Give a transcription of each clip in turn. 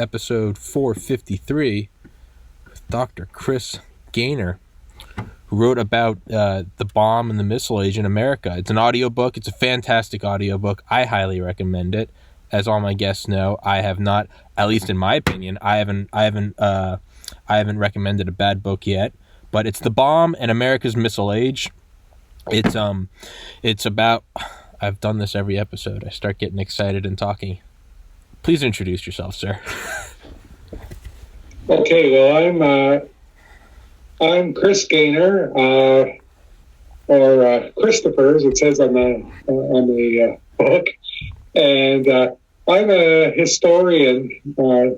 episode 453 with Dr. Chris Gainor, who wrote about the bomb and the missile age in America. It's an audiobook. It's a fantastic audiobook. I highly recommend it. As all my guests know, I have not, at least in my opinion, I haven't recommended a bad book yet. But it's The Bomb and America's Missile Age. It's about, I've done this every episode. I start getting excited and talking. Please introduce yourself, sir. Okay, well, I'm Chris Gainor, or Christopher, as it says on the book, and I'm a historian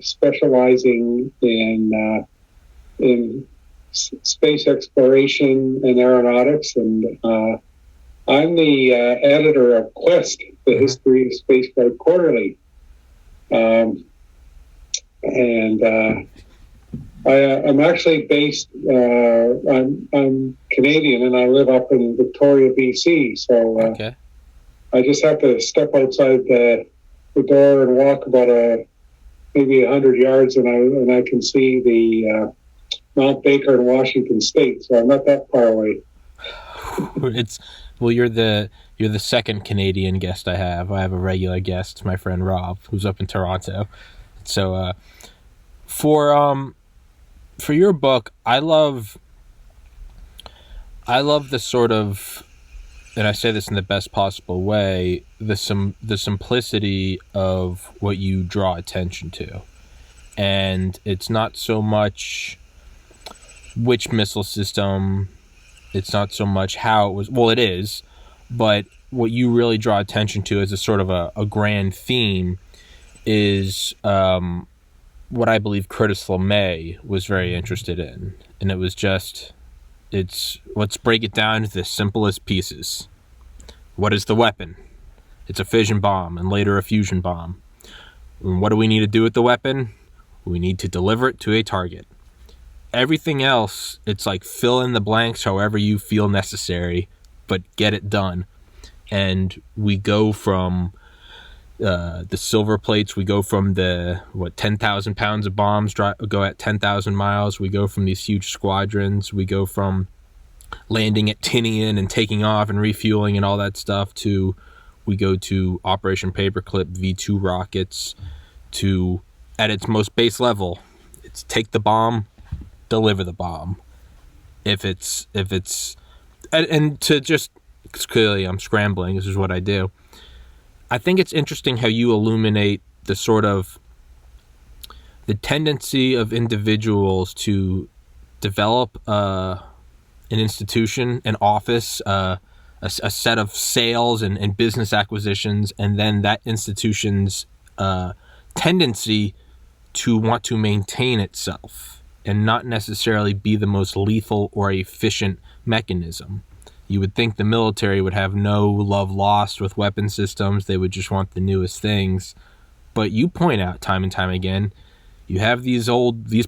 specializing in space exploration and aeronautics, and I'm the editor of Quest, the History of Spaceflight Quarterly, and I'm actually based. I'm Canadian, and I live up in Victoria, BC. So Okay. I just have to step outside the door and walk about maybe 100 yards, and I can see the Mount Baker in Washington State. So I'm not that far away. You're the second Canadian guest I have. I have a regular guest, my friend Rob, who's up in Toronto. So for your book, I love the sort of, and I say this in the best possible way, the simplicity of what you draw attention to. And it's not so much which missile system, it's not so much how it was, well, it is, but what you really draw attention to as a sort of a grand theme is what I believe Curtis LeMay was very interested in. And it was just, let's break it down to the simplest pieces. What is the weapon? It's a fission bomb and later a fusion bomb. And what do we need to do with the weapon? We need to deliver it to a target. Everything else, it's like fill in the blanks however you feel necessary, but get it done. And we go from the silver plates, we go from 10,000 pounds of bombs go at 10,000 miles. We go from these huge squadrons. We go from landing at Tinian and taking off and refueling and all that stuff to we go to Operation Paperclip V2 rockets to, at its most base level, it's take the bomb, deliver the bomb. If it's and to just, because clearly I'm scrambling, this is what I do. I think it's interesting how you illuminate the sort of the tendency of individuals to develop an institution, an office, a set of sales and business acquisitions, and then that institution's tendency to want to maintain itself and not necessarily be the most lethal or efficient mechanism. You would think the military would have no love lost with weapon systems. They would just want the newest things. But you point out time and time again, you have these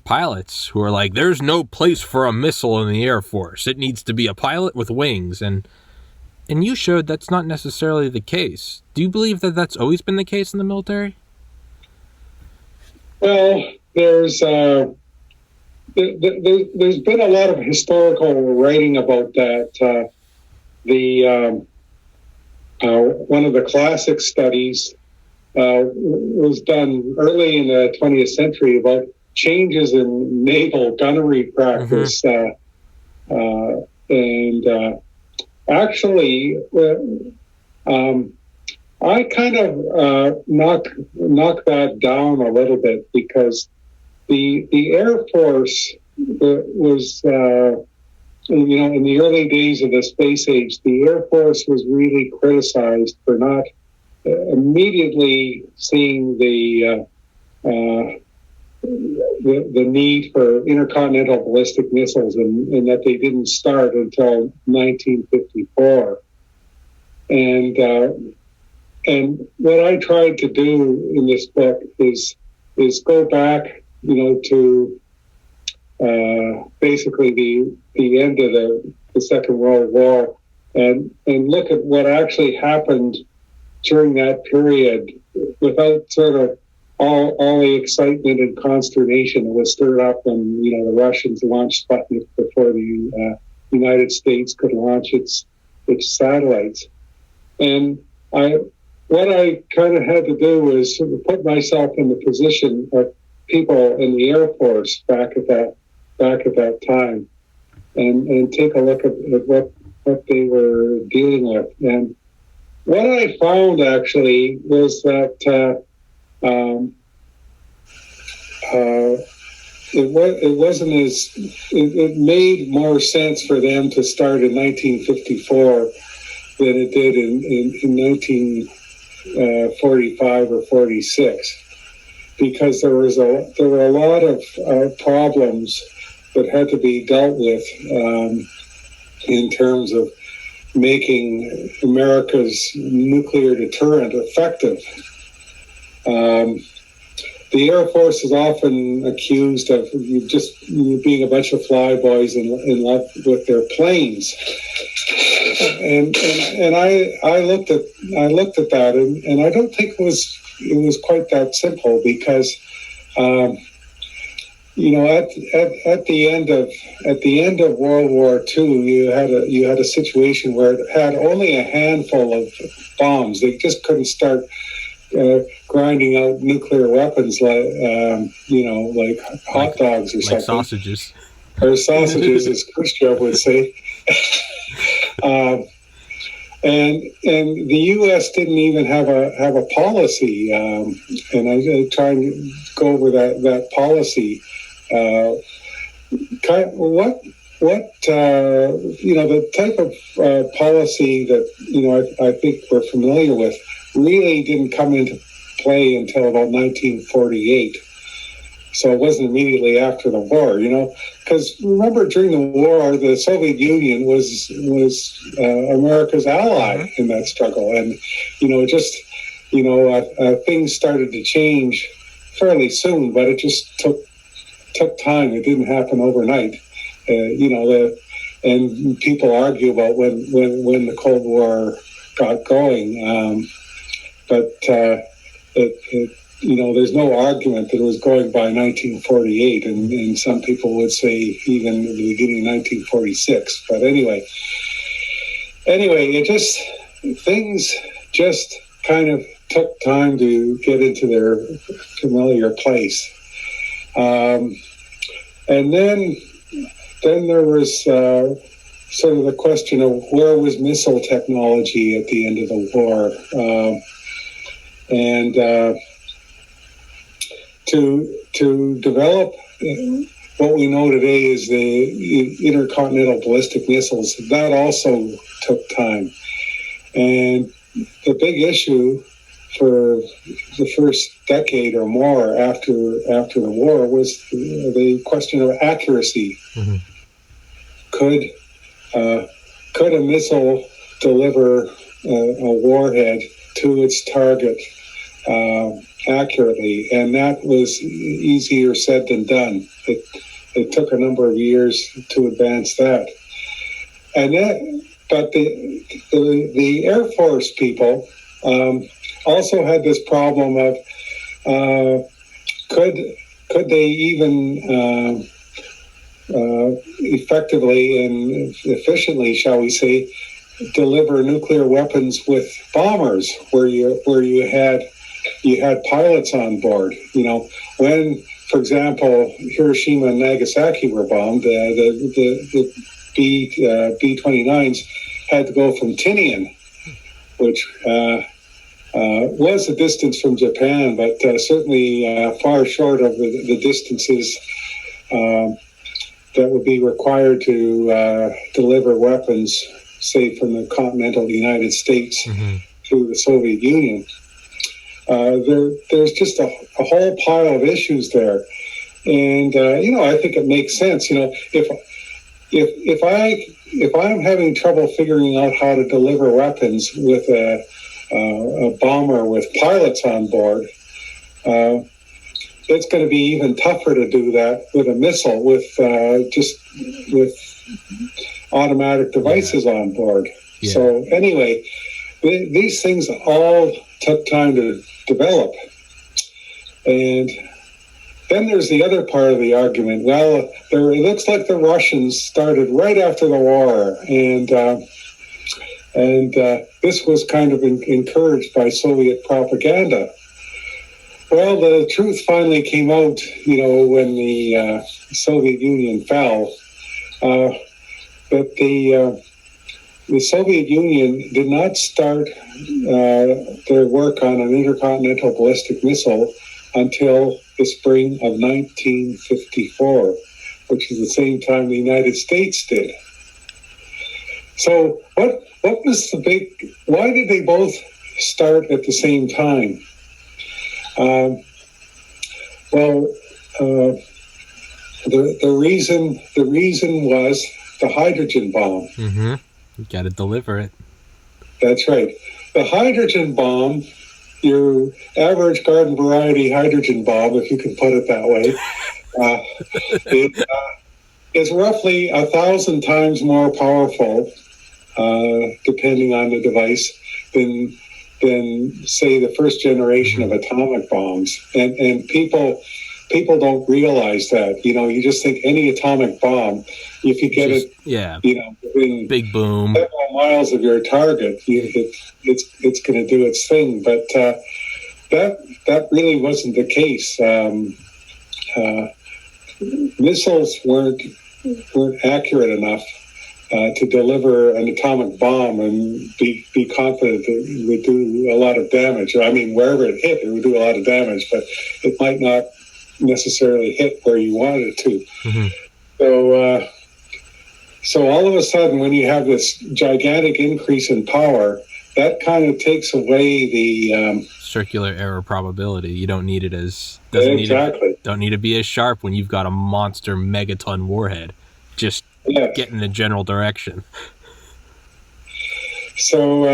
pilots who are like, there's no place for a missile in the Air Force. It needs to be a pilot with wings. And you showed that's not necessarily the case. Do you believe that that's always been the case in the military? Well, there's been a lot of historical writing about that. One of the classic studies was done early in the 20th century about changes in naval gunnery practice. Actually, I kind of knock that down a little bit, because the Air Force was, in the early days of the space age, the Air Force was really criticized for not immediately seeing the need for intercontinental ballistic missiles, and that they didn't start until 1954. And what I tried to do in this book is go back, to basically the end of the Second World War, and look at what actually happened during that period, without sort of all the excitement and consternation that was stirred up when the Russians launched Sputnik before the United States could launch its satellites. And what I kind of had to do was sort of put myself in the position of people in the Air Force back at that time, and take a look at what they were dealing with. And what I found actually was that it made more sense for them to start in 1954 than it did in 1945 or 46, because there were a lot of problems that had to be dealt with in terms of making America's nuclear deterrent effective. The Air Force is often accused of being a bunch of flyboys in love with their planes, and I looked at that, and I don't think it was quite that simple, because at the end of World War II, you had a situation where it had only a handful of bombs. They just couldn't start grinding out nuclear weapons like hot dogs or something. Like sausages. Or sausages, as Khrushchev would say. And the U.S. didn't even have a policy, and I try and go over that policy. The type of policy that I think we're familiar with really didn't come into play until about 1948. So it wasn't immediately after the war, because remember, during the war, the Soviet Union was America's ally in that struggle, and things started to change fairly soon, but it just took time. It didn't happen overnight. And people argue about when the Cold War got going, but there's no argument that it was going by 1948, and some people would say even the beginning of 1946. But anyway, things just kind of took time to get into their familiar place, and then there was sort of the question of where was missile technology at the end of the war, and to develop what we know today is the intercontinental ballistic missiles. That also took time, and the big issue for the first decade or more after the war was the question of accuracy. Mm-hmm. Could a missile deliver a warhead to its target accurately? And that was easier said than done. It took a number of years to advance that. But the Air Force people also had this problem of could they even effectively and efficiently, shall we say, deliver nuclear weapons with bombers where you had pilots on board. When, for example, Hiroshima and Nagasaki were bombed, the B-29s had to go from Tinian, which was a distance from Japan, but certainly far short of the distances that would be required to deliver weapons, say, from the continental United States to the Soviet Union. There's just a whole pile of issues there, and I think it makes sense. If I'm having trouble figuring out how to deliver weapons with a bomber with pilots on board, it's going to be even tougher to do that with a missile with automatic devices on board. Yeah. So anyway, these things all took time to develop. And then there's the other part of the argument. Well, it looks like the Russians started right after the war, and this was kind of encouraged by Soviet propaganda. Well, the truth finally came out, when the Soviet Union fell, that the Soviet Union did not start their work on an intercontinental ballistic missile until the spring of 1954, which is the same time the United States did. So what was why did they both start at the same time? The reason was the hydrogen bomb. Mm-hmm. You got to deliver it. That's right. The hydrogen bomb, your average garden variety hydrogen bomb, if you can put it that way, it is roughly 1,000 times more powerful, depending on the device, than say the first generation of atomic bombs. And people don't realize that. You just think any atomic bomb, if you get within big boom, several miles of your target, it's going to do its thing. But that really wasn't the case. Missiles weren't accurate enough to deliver an atomic bomb and be confident that it would do a lot of damage. I mean, wherever it hit, it would do a lot of damage, but it might not necessarily hit where you wanted it to. Mm-hmm. So all of a sudden, when you have this gigantic increase in power, that kind of takes away the circular error probability. You don't need it as don't need to be as sharp when you've got a monster megaton warhead. Just get in the general direction. So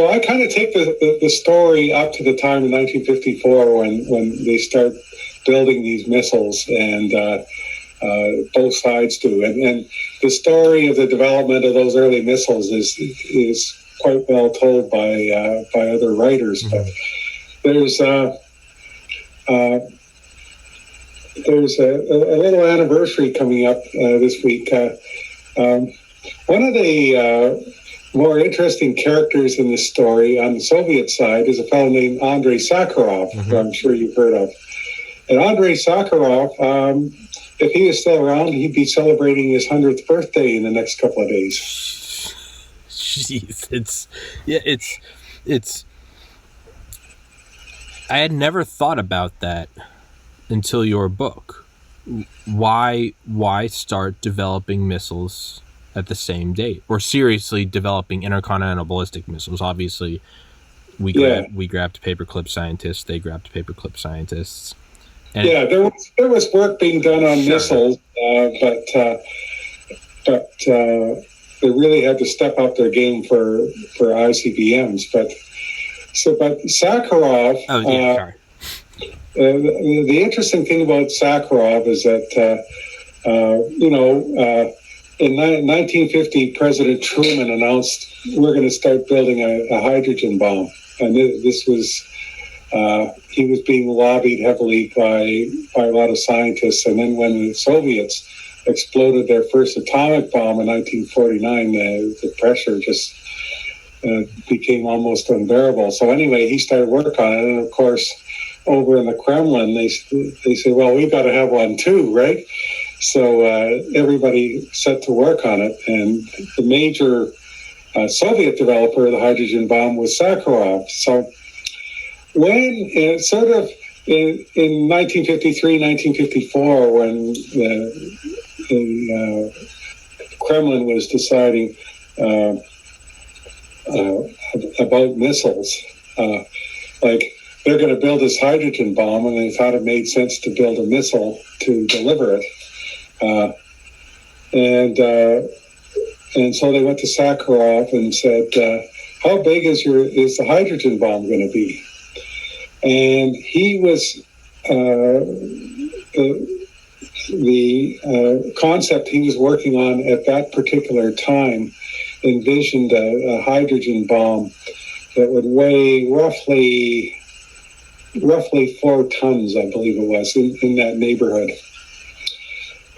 I kind of take the story up to the time in 1954 when they start building these missiles, and both sides do. And the story of the development of those early missiles is quite well told by other writers. Mm-hmm. But there's a little anniversary coming up this week. One of the more interesting characters in this story on the Soviet side is a fellow named Andrei Sakharov, who I'm sure you've heard of. And Andrei Sakharov, if he was still around, he'd be celebrating his 100th birthday in the next couple of days. Jeez, it's. I had never thought about that until your book. Why start developing missiles at the same date, or seriously developing intercontinental ballistic missiles? Obviously, we grabbed paperclip scientists. They grabbed paperclip scientists. And there was work being done on missiles, but they really had to step up their game for ICBMs. But Sakharov. The interesting thing about Sakharov is that in 1950, President Truman announced we're going to start building a hydrogen bomb, and this was. He was being lobbied heavily by a lot of scientists. And then when the Soviets exploded their first atomic bomb in 1949, the pressure just became almost unbearable. So anyway, he started work on it. And of course, over in the Kremlin, they said, well, we've got to have one too, right? So everybody set to work on it. And the major Soviet developer of the hydrogen bomb was Sakharov. So when in 1953, 1954, when the Kremlin was deciding about missiles, like they're going to build this hydrogen bomb, and they thought it made sense to build a missile to deliver it, and so they went to Sakharov and said, "How big is the hydrogen bomb going to be?" And he was the concept he was working on at that particular time envisioned a hydrogen bomb that would weigh roughly roughly 4 tons, I believe it was, in that neighborhood.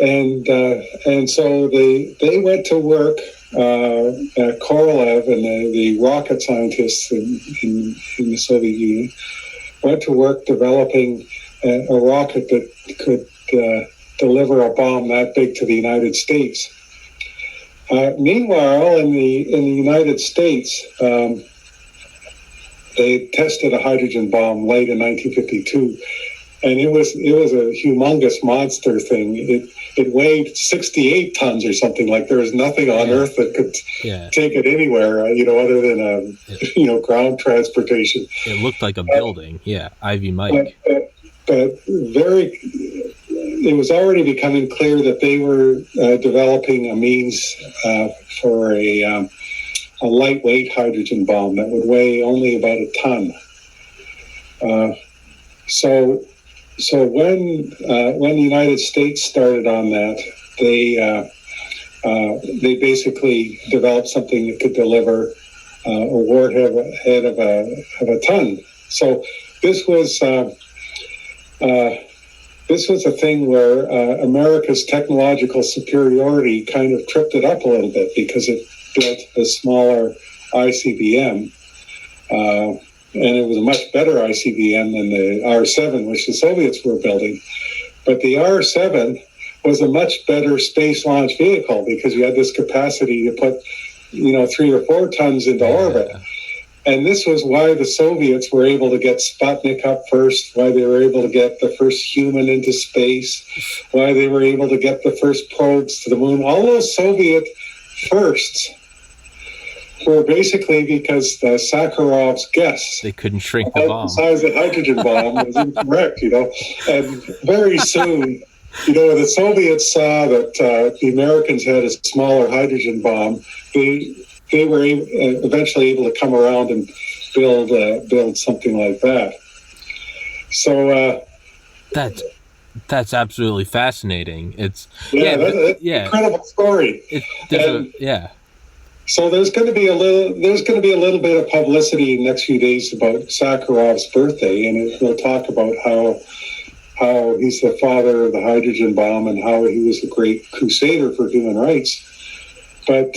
And so they went to work at Korolev, and the rocket scientists in the Soviet Union went to work developing a rocket that could deliver a bomb that big to the United States. Meanwhile, in the United States, they tested a hydrogen bomb late in 1952, and it was a humongous monster thing. It weighed 68 tons or something. Like there was nothing on Earth that could take it anywhere, other than ground transportation. It looked like a building, Ivy Mike. But it was already becoming clear that they were developing a means for a lightweight hydrogen bomb that would weigh only about a ton. So when the United States started on that, they basically developed something that could deliver a warhead of a ton. So this was a thing where America's technological superiority kind of tripped it up a little bit, because it built a smaller ICBM, and it was a much better ICBM than the R-7, which the Soviets were building. But the R-7 was a much better space launch vehicle, because you had this capacity to put 3 or 4 tons into orbit. And this was why the Soviets were able to get Sputnik up first, why they were able to get the first human into space, why they were able to get the first probes to the moon. All those Soviet firsts were basically because Sakharov's guess, they couldn't shrink the bomb, the size of the hydrogen bomb, was incorrect, And very soon, the Soviets saw that the Americans had a smaller hydrogen bomb. They were eventually able to come around and build something like that. So that's absolutely fascinating. It's that's an incredible story. So there's going to be a little bit of publicity in the next few days about Sakharov's birthday, and we'll talk about how he's the father of the hydrogen bomb and how he was a great crusader for human rights. But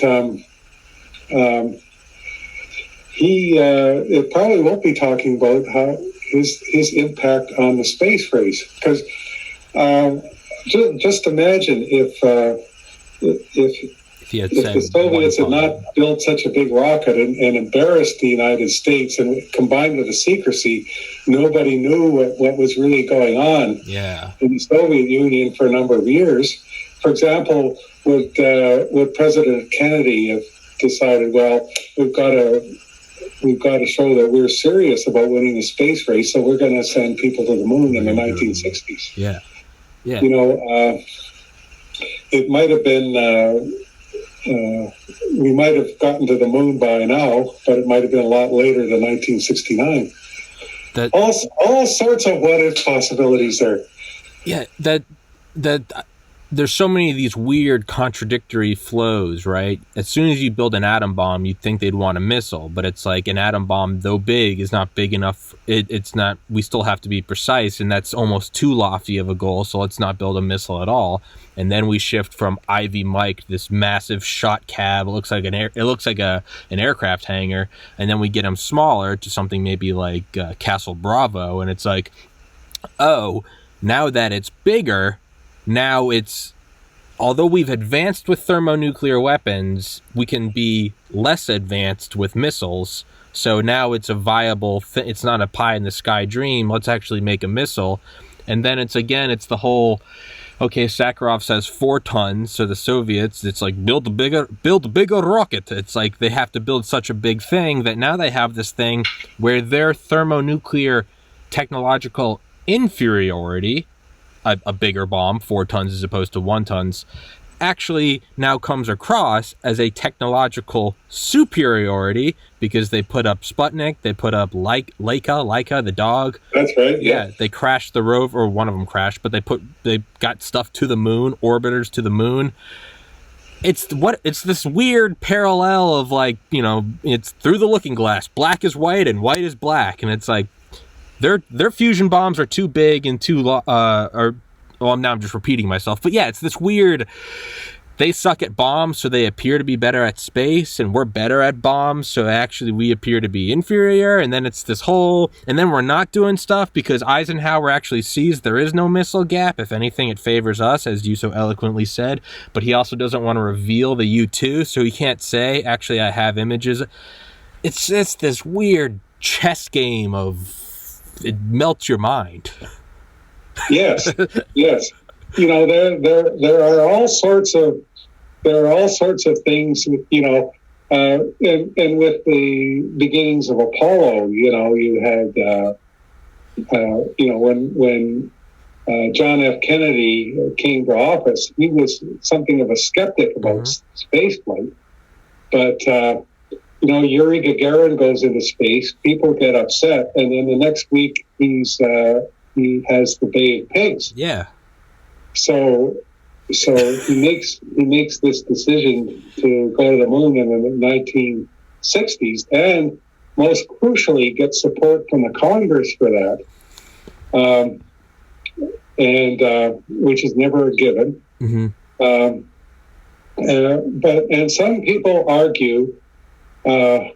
it probably won't be talking about how his impact on the space race, because just imagine if the Soviets had not built such a big rocket and embarrassed the United States, and combined with the secrecy, nobody knew what was really going on in the Soviet Union for a number of years. For example, would President Kennedy have decided, well, we've got to show that we're serious about winning the space race, so we're going to send people to the moon in the 1960s. It might have been we might have gotten to the moon by now, but it might have been a lot later than 1969. All sorts of what-if possibilities there. There's so many of these weird contradictory flows, right? As soon as you build an atom bomb, you'd think they'd want a missile, but it's like an atom bomb, though big, is not big enough. It's not. We still have to be precise, and that's almost too lofty of a goal. So let's not build a missile at all. And then we shift from Ivy Mike, this massive shot cab. It looks like an aircraft hangar, and then we get them smaller to something maybe like Castle Bravo, and it's like, oh, now that it's bigger. Now although we've advanced with thermonuclear weapons, we can be less advanced with missiles. So now it's a viable it's not a pie in the sky dream. Let's actually make a missile. And then it's the whole, okay, Sakharov says 4 tons. So the Soviets, it's like, build a bigger rocket. It's like they have to build such a big thing that now they have this thing where their thermonuclear technological inferiority, a bigger bomb, 4 tons as opposed to 1 tons, actually now comes across as a technological superiority, because they put up Sputnik, they put up Laika, the dog. That's right. Yeah. They crashed the rover, or one of them crashed, but they got stuff to the moon, orbiters to the moon. It's this weird parallel of, like, it's through the looking glass, black is white and white is black, and it's like, Their fusion bombs are too big and too now I'm just repeating myself, but yeah, it's this weird. They suck at bombs, so they appear to be better at space, and we're better at bombs, so actually we appear to be inferior, and then it's this whole... And then we're not doing stuff because Eisenhower actually sees there is no missile gap. If anything, it favors us, as you so eloquently said, but he also doesn't want to reveal the U-2, so he can't say, actually, I have images. It's just this weird chess game of... It melts your mind. Yes, yes. You know, there are all sorts of things. You know, and with the beginnings of Apollo, you know, you had you know, when John F. Kennedy came to office, he was something of a skeptic about spaceflight. But you know, Yuri Gagarin goes into space, people get upset, and then the next week he has the Bay of Pigs. Yeah. So he makes this decision to go to the moon in the 1960s, and most crucially, gets support from the Congress for that, and which is never a given. But some people argue that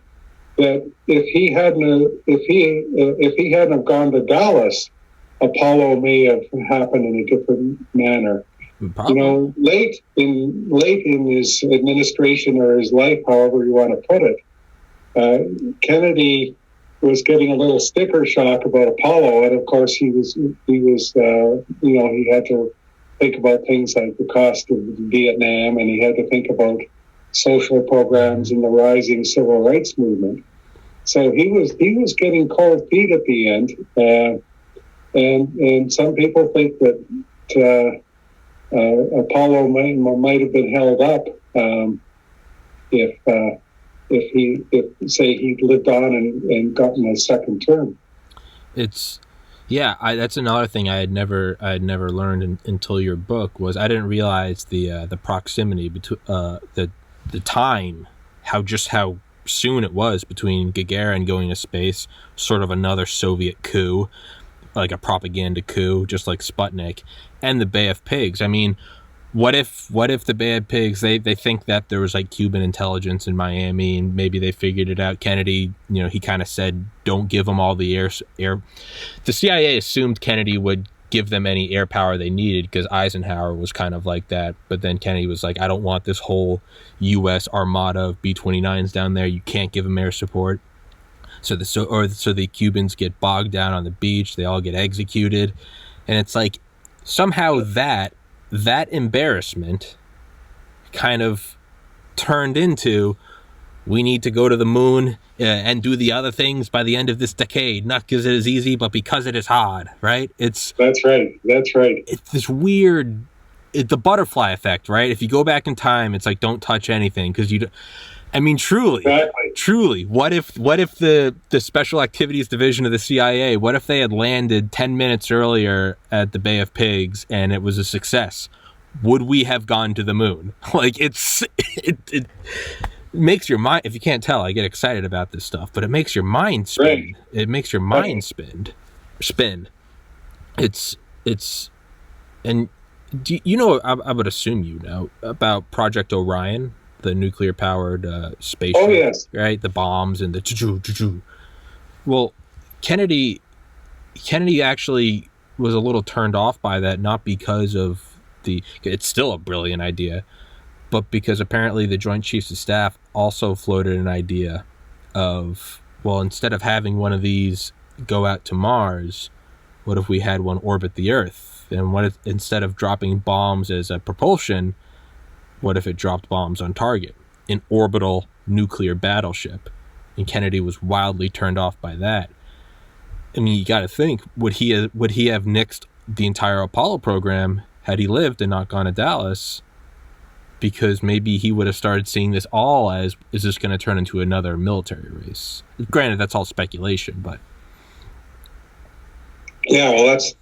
if he hadn't have gone to Dallas, Apollo may have happened in a different manner. Probably. You know, late in his administration or his life, however you want to put it, Kennedy was getting a little sticker shock about Apollo, and of course he was you know, he had to think about things like the cost of Vietnam, and he had to think about social programs and the rising civil rights movement. So he was getting cold feet at the end. And some people think that Apollo might have been held up if he'd lived on and gotten a second term. That's another thing I had never learned until your book was I didn't realize the proximity between the time, how soon it was between Gagarin going to space, sort of another Soviet coup, like a propaganda coup, just like Sputnik, and the Bay of Pigs. I mean, what if the Bay of Pigs, they think that there was like Cuban intelligence in Miami, and maybe they figured it out. Kennedy, you know, he kind of said, don't give them all the air. The CIA assumed Kennedy would give them any air power they needed because Eisenhower was kind of like that. But then Kennedy was like, I don't want this whole U.S. armada of B-29s down there. You can't give them air support. So the Cubans get bogged down on the beach. They all get executed. And it's like somehow that embarrassment kind of turned into, we need to go to the moon and do the other things by the end of this decade, not because it is easy, but because it is hard, right? That's right. It's this weird, the butterfly effect, right? If you go back in time, it's like, don't touch anything because truly, what if the Special Activities Division of the CIA, what if they had landed 10 minutes earlier at the Bay of Pigs and it was a success? Would we have gone to the moon? Like, it makes your mind, if you can't tell, I get excited about this stuff, but it makes your mind spin. Right. It makes your mind spin. It's, and you know, I would assume you know about Project Orion, the nuclear-powered spaceship. Oh, yes. Right? The bombs and the choo-choo. Well, Kennedy actually was a little turned off by that, not because of it's still a brilliant idea, but because apparently the Joint Chiefs of Staff also floated an idea of, well, instead of having one of these go out to Mars, what if we had one orbit the Earth? And what if, instead of dropping bombs as a propulsion, what if it dropped bombs on target? An orbital nuclear battleship. And Kennedy was wildly turned off by that. I mean, you got to think, would he have nixed the entire Apollo program had he lived and not gone to Dallas? Because maybe he would have started seeing this all as, is this going to turn into another military race? Granted, that's all speculation, but yeah, well, that's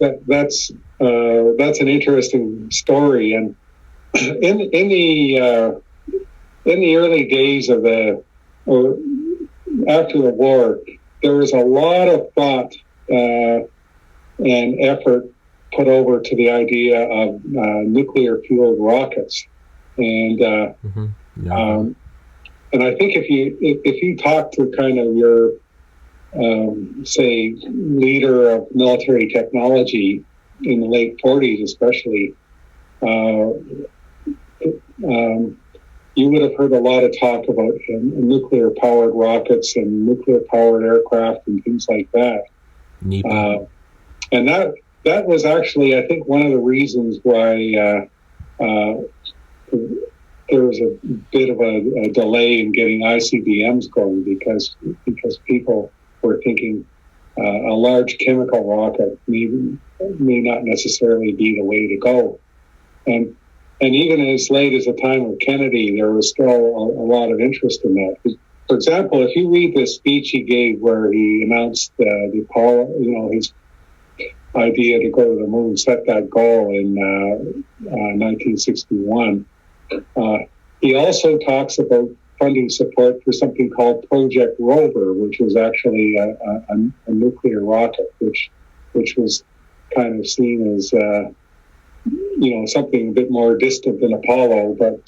an interesting story. And in the early days after the war, there was a lot of thought and effort put over to the idea of nuclear-fueled rockets, and and I think if you talk to kind of your say leader of military technology in the late 40s, especially, you would have heard a lot of talk about nuclear-powered rockets and nuclear-powered aircraft and things like that. And that was actually, I think, one of the reasons why there was a bit of a delay in getting ICBMs going, because people were thinking a large chemical rocket may not necessarily be the way to go. And even as late as the time of Kennedy, there was still a lot of interest in that. For example, if you read the speech he gave where he announced the Apollo, his idea to go to the moon, set that goal in 1961, he also talks about funding support for something called Project Rover, which was actually a nuclear rocket, which was kind of seen as something a bit more distant than Apollo, but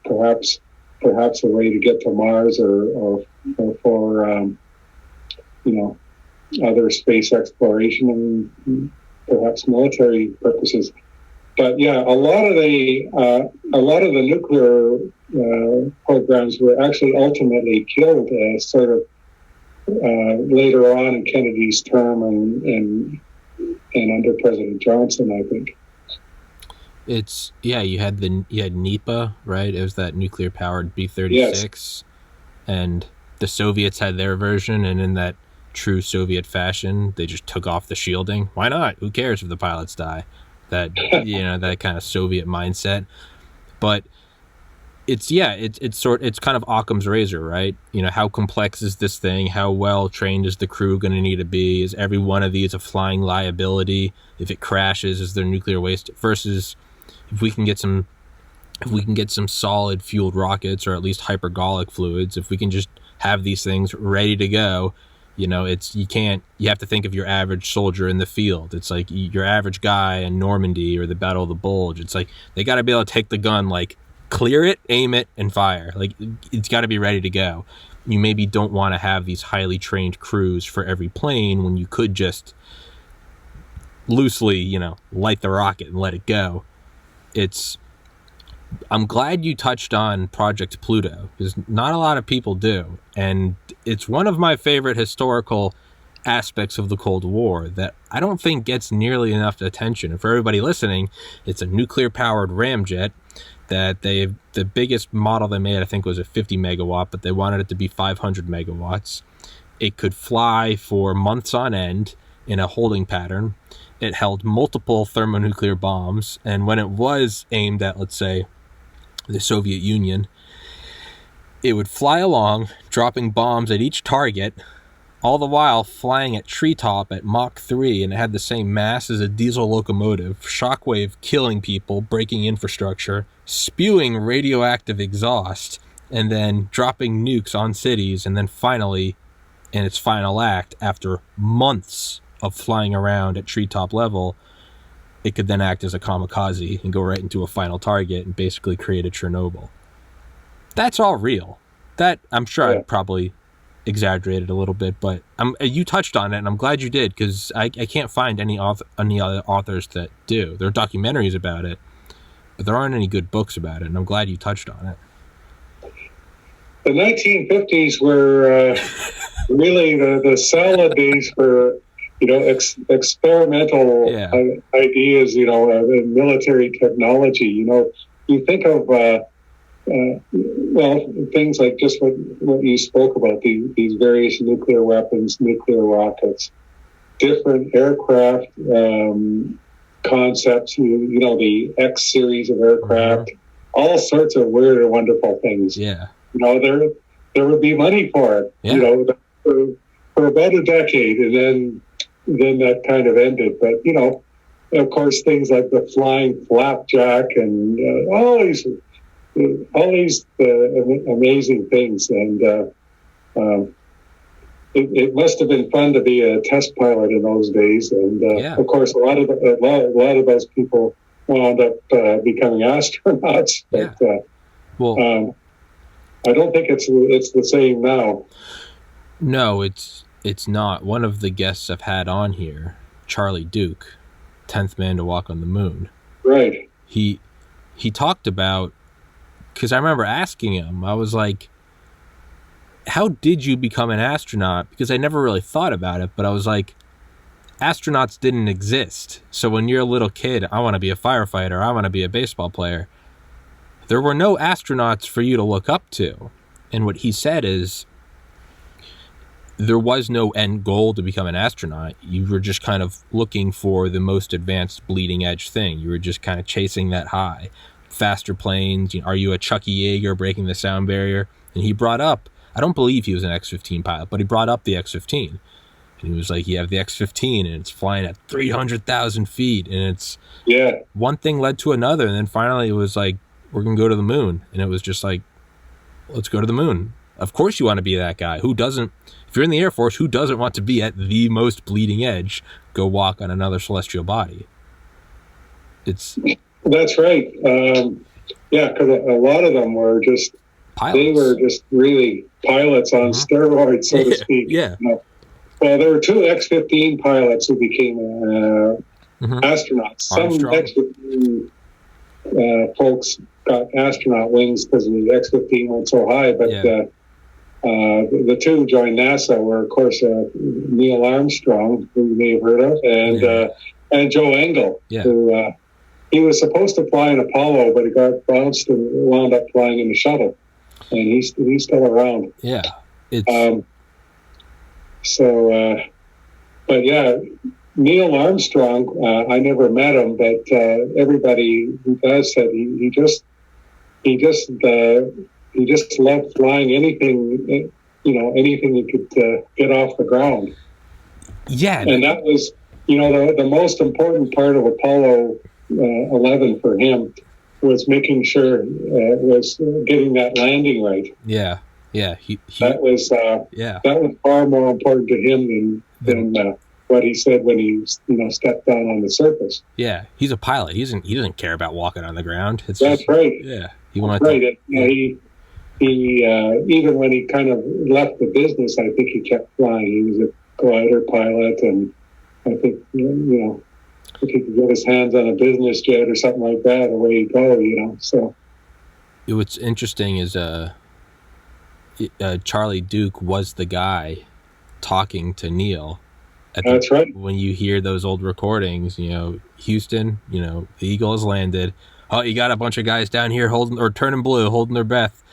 perhaps a way to get to Mars or for other space exploration and perhaps military purposes. But yeah, a lot of the nuclear programs were actually ultimately killed sort of later on in Kennedy's term and under President Johnson, I think. You had NEPA, right? It was that nuclear powered B-36, yes. And the Soviets had their version, and in that true Soviet fashion, they just took off the shielding. Why not? Who cares if the pilots die? That that kind of Soviet mindset. But it's kind of Occam's razor, right? How complex is this thing? How well trained is the crew going to need to be? Is every one of these a flying liability? If it crashes, is there nuclear waste? Versus if we can get some solid fueled rockets, or at least hypergolic fluids, if we can just have these things ready to go, you have to think of your average soldier in the field. It's like your average guy in Normandy or the Battle of the Bulge. It's like they got to be able to take the gun, like clear it, aim it, and fire. Like it's got to be ready to go. You maybe don't want to have these highly trained crews for every plane when you could just loosely, light the rocket and let it go. I'm glad you touched on Project Pluto, because not a lot of people do. And it's one of my favorite historical aspects of the Cold War that I don't think gets nearly enough attention. And for everybody listening, it's a nuclear-powered ramjet that the biggest model they made, I think, was a 50 megawatt, but they wanted it to be 500 megawatts. It could fly for months on end in a holding pattern. It held multiple thermonuclear bombs, and when it was aimed at, let's say, the Soviet Union, it would fly along, dropping bombs at each target, all the while flying at treetop at Mach 3, and it had the same mass as a diesel locomotive, shockwave killing people, breaking infrastructure, spewing radioactive exhaust, and then dropping nukes on cities, and then finally, in its final act, after months of flying around at treetop level, it could then act as a kamikaze and go right into a final target and basically create a Chernobyl. That's all real. That, I'm sure, I probably exaggerated a little bit, but you touched on it, and I'm glad you did, because I can't find any other authors that do. There are documentaries about it, but there aren't any good books about it, and I'm glad you touched on it. The 1950s were really the salad days for experimental ideas, in military technology. You think of things like just what you spoke about, these various nuclear weapons, nuclear rockets, different aircraft concepts, the X series of aircraft, all sorts of weird and wonderful things. Yeah. There would be money for it, for about a decade, and then that kind of ended. But, of course, things like the flying flapjack and all these amazing things. And it must have been fun to be a test pilot in those days, and of course, a lot of those people wound up becoming astronauts. But I don't think it's the same now. No, it's not. One of the guests I've had on here, Charlie Duke, 10th man to walk on the moon. Right. He talked about, because I remember asking him, I was like, how did you become an astronaut? Because I never really thought about it, but I was like, astronauts didn't exist. So when you're a little kid, I want to be a firefighter, I want to be a baseball player. There were no astronauts for you to look up to. And what he said is, there was no end goal to become an astronaut. You were just kind of looking for the most advanced bleeding edge thing. You were just kind of chasing that high. Faster planes, are you a Chucky Yeager breaking the sound barrier? And he brought up, I don't believe he was an X-15 pilot, but he brought up the X-15. And he was like, you have the X-15 and it's flying at 300,000 feet. And it's one thing led to another. And then finally it was like, we're going to go to the moon. And it was just like, let's go to the moon. Of course you want to be that guy. Who doesn't? If you're in the Air Force, who doesn't want to be at the most bleeding edge, go walk on another celestial body? That's right. Because a lot of them were just pilots. They were just really pilots on steroids, so to speak. Yeah. Well, there were two X-15 pilots who became astronauts. Some X-15 folks got astronaut wings because the X-15 went so high, but the two joined NASA were, of course, Neil Armstrong, who you may have heard of, and Joe Engle, who he was supposed to fly in Apollo, but he got bounced and wound up flying in the shuttle, and he's still around. Yeah. But Neil Armstrong, I never met him, but everybody who does said he just loved flying anything, anything he could get off the ground. Yeah. And that was, the most important part of Apollo 11 for him was making sure was getting that landing right. Yeah. Yeah. That was far more important to him than what he said when he stepped down on the surface. Yeah. He's a pilot. He doesn't care about walking on the ground. That's right. Yeah. He even when he kind of left the business, I think he kept flying. He was a glider pilot, and I think if he could get his hands on a business jet or something like that, away he'd go. So what's interesting is Charlie Duke was the guy talking to Neil. That's right. When you hear those old recordings, Houston, the Eagle has landed. Oh, you got a bunch of guys down here turning blue, holding their breath.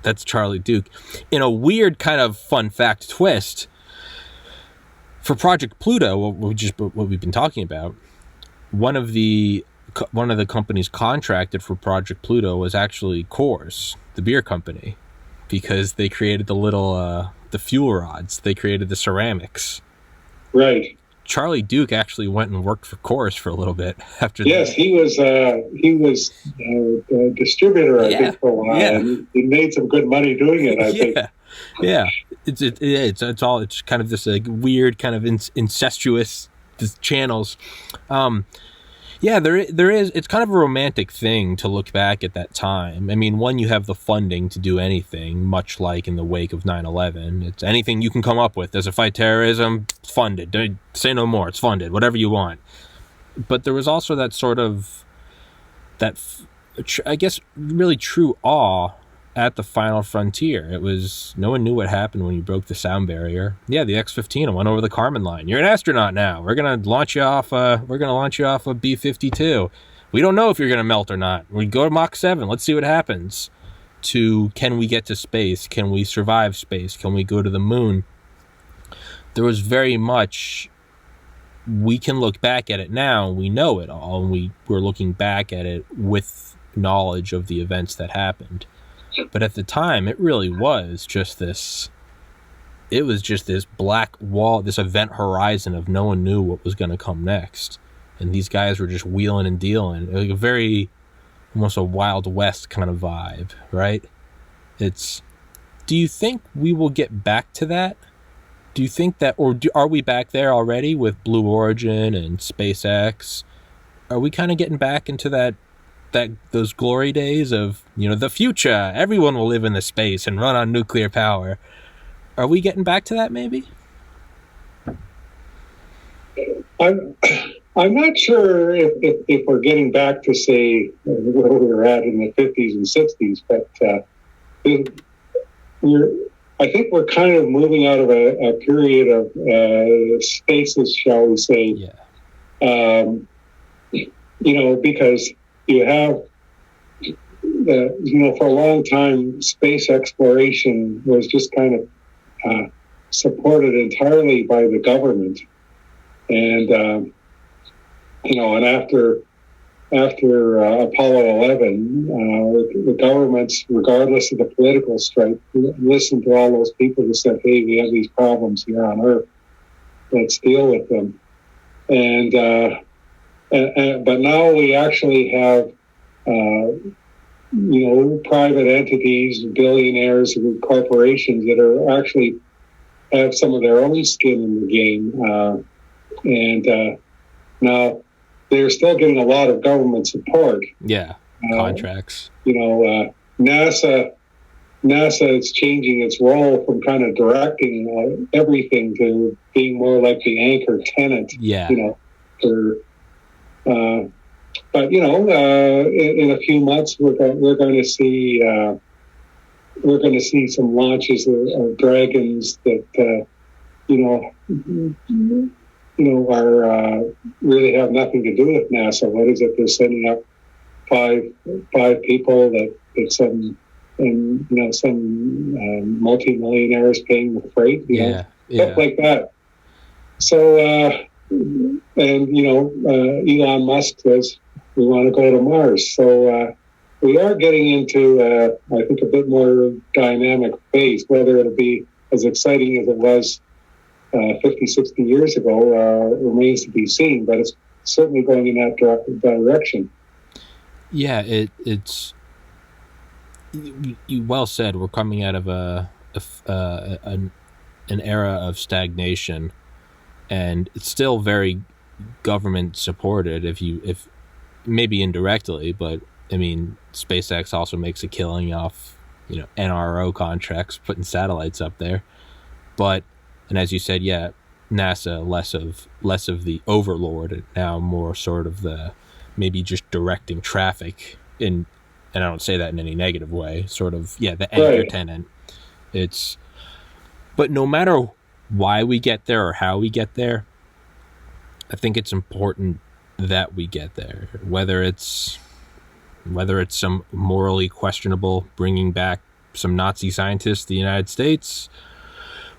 That's Charlie Duke. In a weird kind of fun fact twist, for Project Pluto, what we've been talking about, one of the companies contracted for Project Pluto was actually Coors, the beer company, because they created the little the fuel rods. They created the ceramics. Right. Charlie Duke actually went and worked for Coors for a little bit after. Yes, he was a distributor, I think, for a while. Yeah. And he made some good money doing it, I think. Yeah. It's kind of this weird kind of incestuous channels. There is. It's kind of a romantic thing to look back at that time. I mean, one, you have the funding to do anything, much like in the wake of 9/11. It's anything you can come up with. There's a fight terrorism, it's funded. Say no more. It's funded. Whatever you want. But there was also that sort of I guess, really true awe at the final frontier. It was, no one knew what happened when you broke the sound barrier. Yeah, the X-15 went over the Kármán line. You're an astronaut now. We're gonna launch you off. A B-52. We don't know if you're gonna melt or not. We go to Mach 7. Let's see what happens. To, can we get to space? Can we survive space? Can we go to the moon? There was very much. We can look back at it now. We know it all, and we're looking back at it with knowledge of the events that happened. But at the time, it really was just this. It was just this black wall, this event horizon of no one knew what was going to come next, and these guys were just wheeling and dealing. Like a very, almost a Wild West kind of vibe, right? Do you think we will get back to that Do you think that, or are we back there already with Blue Origin and SpaceX? Are we kind of getting back into those glory days of, the future? Everyone will live in the space and run on nuclear power. Are we getting back to that, maybe? I'm not sure if we're getting back to, say, where we were at in the 50s and 60s, but I think we're kind of moving out of a period of stasis, shall we say. Yeah. Because you have, for a long time, space exploration was just kind of supported entirely by the government. And, and after Apollo 11, the governments, regardless of the political strife, listened to all those people who said, hey, we have these problems here on Earth. Let's deal with them. But now we actually have, private entities, billionaires, and corporations that are actually have some of their own skin in the game. And now they're still getting a lot of government support. Yeah, contracts. NASA is changing its role from kind of directing everything to being more like the anchor tenant. Yeah. But in a few months we're going to see some launches of Dragons that are really have nothing to do with NASA. What is it? They're sending up five people that some multi-millionaires paying the freight. Stuff like that. So. Elon Musk says we want to go to Mars. So we are getting into, I think, a bit more dynamic phase. Whether it'll be as exciting as it was 50, 60 years ago remains to be seen, but it's certainly going in that direction. Yeah, it's you well said. We're coming out of an era of stagnation. And it's still very government supported, if maybe indirectly, but I mean, SpaceX also makes a killing off, NRO contracts, putting satellites up there. But, and as you said, yeah, NASA less of the overlord, and now more sort of the maybe just directing traffic and I don't say that in any negative way. Sort of, the anchor tenant. But no matter why we get there or how we get there, I think it's important that we get there. Whether it's some morally questionable bringing back some Nazi scientists to the United States,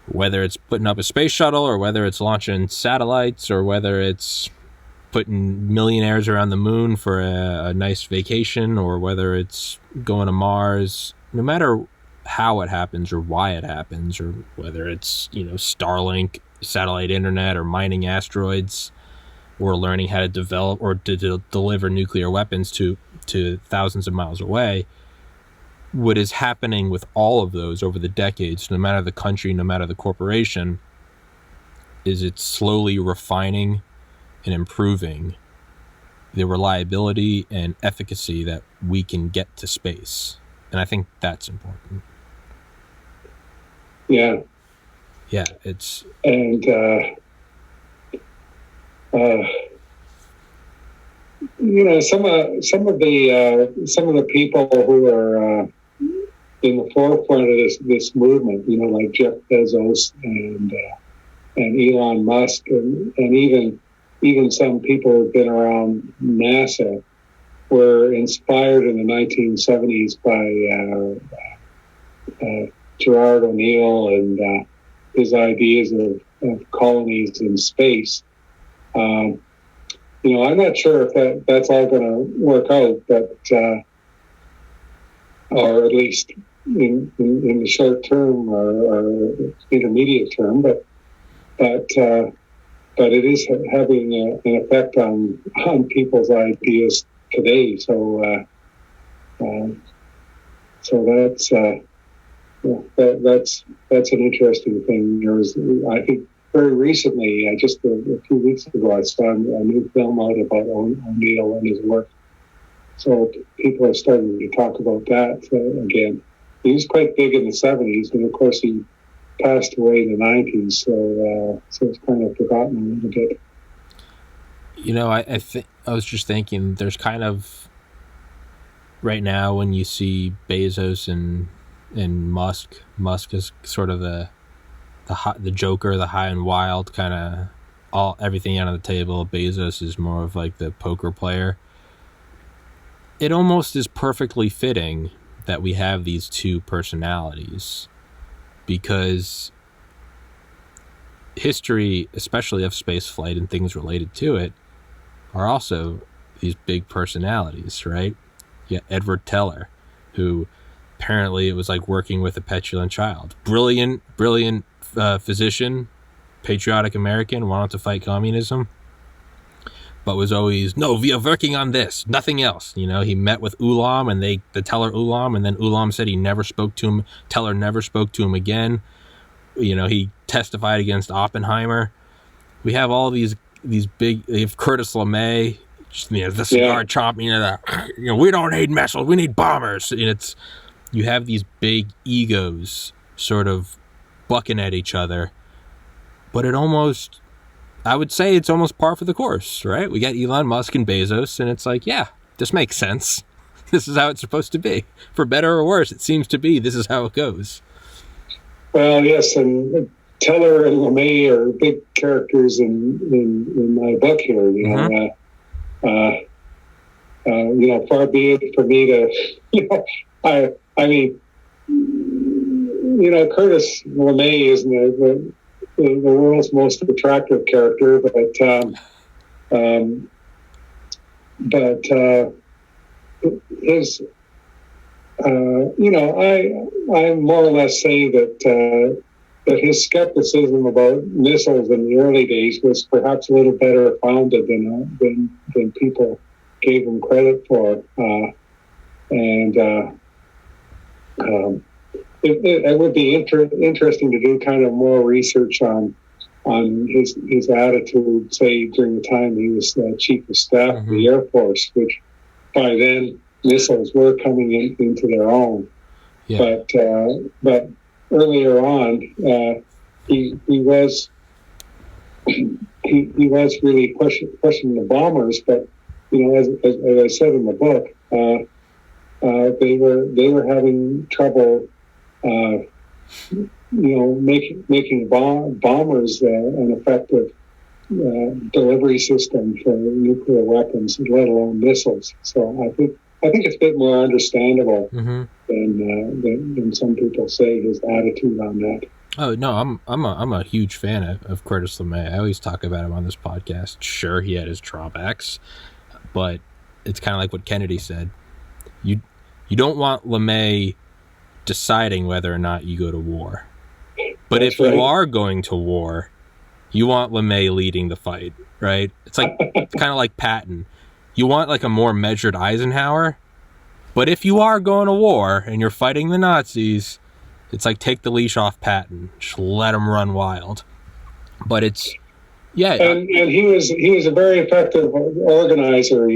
whether it's putting up a space shuttle, or whether it's launching satellites, or whether it's putting millionaires around the moon for a nice vacation, or whether it's going to Mars, no matter how it happens or why it happens, or whether it's Starlink, satellite internet, or mining asteroids, or learning how to develop or to deliver nuclear weapons to thousands of miles away, what is happening with all of those over the decades, no matter the country, no matter the corporation, is it's slowly refining and improving the reliability and efficacy that we can get to space. And I think that's important. Yeah. Yeah, it's and some of the people who are in the forefront of this movement, like Jeff Bezos and Elon Musk, and even some people who've been around NASA, were inspired in the 1970s by Gerard O'Neill and his ideas of colonies in space. I'm not sure if that's all going to work out, but or at least in the short term or intermediate term, but it is having an effect on people's ideas today. So that's that's an interesting thing. I think very recently, just a few weeks ago, I saw a new film out about O'Neill and his work. So people are starting to talk about that again. He was quite big in the 70s, and of course he passed away in the 90s. So it's kind of forgotten a little bit. I was just thinking, there's kind of right now when you see Bezos and Musk is sort of the Joker, the high and wild kind of everything out on the table. Bezos is more of like the poker player. It almost is perfectly fitting that we have these two personalities, because history, especially of spaceflight and things related to it, are also these big personalities, right? Yeah, Edward Teller, who apparently it was like working with a petulant child. Brilliant physician, patriotic American, wanted to fight communism, but was always, no, we are working on this, nothing else. He met with Ulam and the Teller Ulam, and then Ulam said he never spoke to him. Teller never spoke to him again. He testified against Oppenheimer. We have all these big, we have Curtis LeMay, the cigar chomp, we don't need missiles, we need bombers. And you have these big egos sort of bucking at each other, but I would say it's almost par for the course, right? We got Elon Musk and Bezos, and it's like, yeah, this makes sense. This is how it's supposed to be. For better or worse, it seems to be. This is how it goes. Well, yes, and Teller and LeMay are big characters in my book here. Far be it for me to, I mean, Curtis LeMay isn't the world's most attractive character, but his, I more or less say that his skepticism about missiles in the early days was perhaps a little better founded than people gave him credit for, It would be interesting to do kind of more research on his attitude, say during the time he was chief of staff of the Air Force, which by then missiles were coming into their own. Yeah. But earlier on, he was really pushing the bombers. But as I said in the book, they were having trouble. Making bombers an effective delivery system for nuclear weapons, let alone missiles. So I think it's a bit more understandable than some people say, his attitude on that. Oh no, I'm a huge fan of Curtis LeMay. I always talk about him on this podcast. Sure, he had his drawbacks, but it's kind of like what Kennedy said. You don't want LeMay deciding whether or not you go to war. But if you are going to war, you want LeMay leading the fight, right? It's kind of like Patton. You want like a more measured Eisenhower, but if you are going to war and you're fighting the Nazis, it's like take the leash off Patton. Just let him run wild. But it's and he was a very effective organizer. When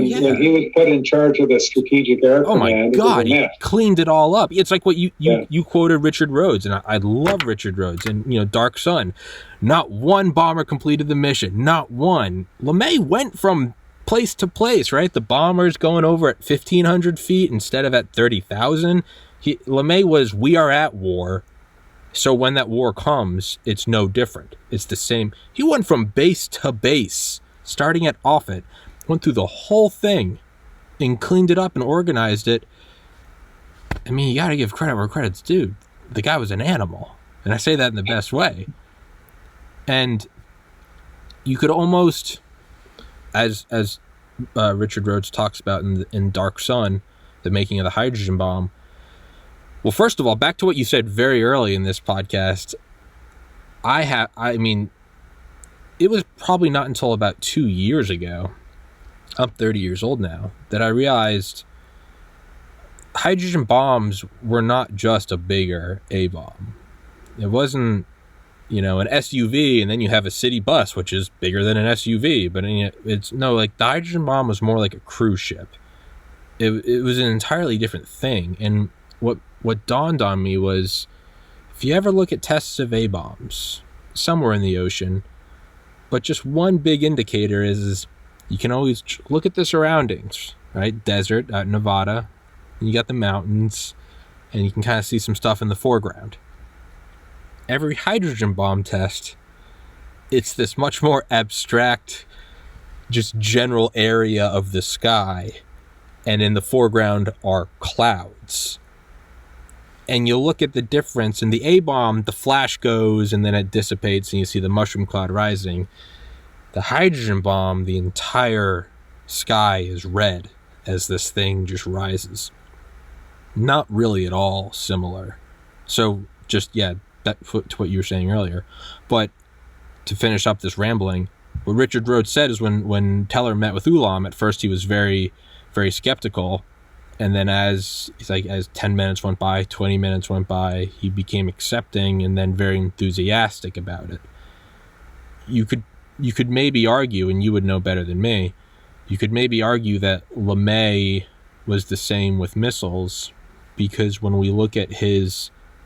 he was put in charge of the Strategic Air Command. Oh my God, he cleaned it all up. It's like what you quoted Richard Rhodes, and I love Richard Rhodes, and Dark Sun. Not one bomber completed the mission. Not one. LeMay went from place to place, right? The bombers going over at 1,500 feet instead of at 30,000. LeMay was, we are at war. So when that war comes, it's no different. It's the same. He went from base to base, starting at Offutt, went through the whole thing and cleaned it up and organized it. I mean, you got to give credit where credit's due. The guy was an animal. And I say that in the best way. And you could almost, as Richard Rhodes talks about in Dark Sun, the making of the hydrogen bomb. Well, first of all, back to what you said very early in this podcast. It was probably not until about 2 years ago, I'm 30 years old now, that I realized hydrogen bombs were not just a bigger A-bomb. It wasn't, an SUV and then you have a city bus, which is bigger than an SUV. But it's no, like the hydrogen bomb was more like a cruise ship. It was an entirely different thing. And what dawned on me was, if you ever look at tests of A-bombs somewhere in the ocean, but just one big indicator is you can always look at the surroundings, right? Desert out in Nevada, and you got the mountains, and you can kind of see some stuff in the foreground. Every hydrogen bomb test, it's this much more abstract, just general area of the sky, and in the foreground are clouds. And you'll look at the difference. In the A-bomb, the flash goes and then it dissipates and you see the mushroom cloud rising. The hydrogen bomb, the entire sky is red as this thing just rises. Not really at all similar. So just, that to what you were saying earlier. But to finish up this rambling, what Richard Rhodes said is when Teller met with Ulam, at first he was very, very skeptical. And then as 10 minutes went by, 20 minutes went by, he became accepting and then very enthusiastic about it. You could maybe argue, and you would know better than me, you could maybe argue that LeMay was the same with missiles, because when we look at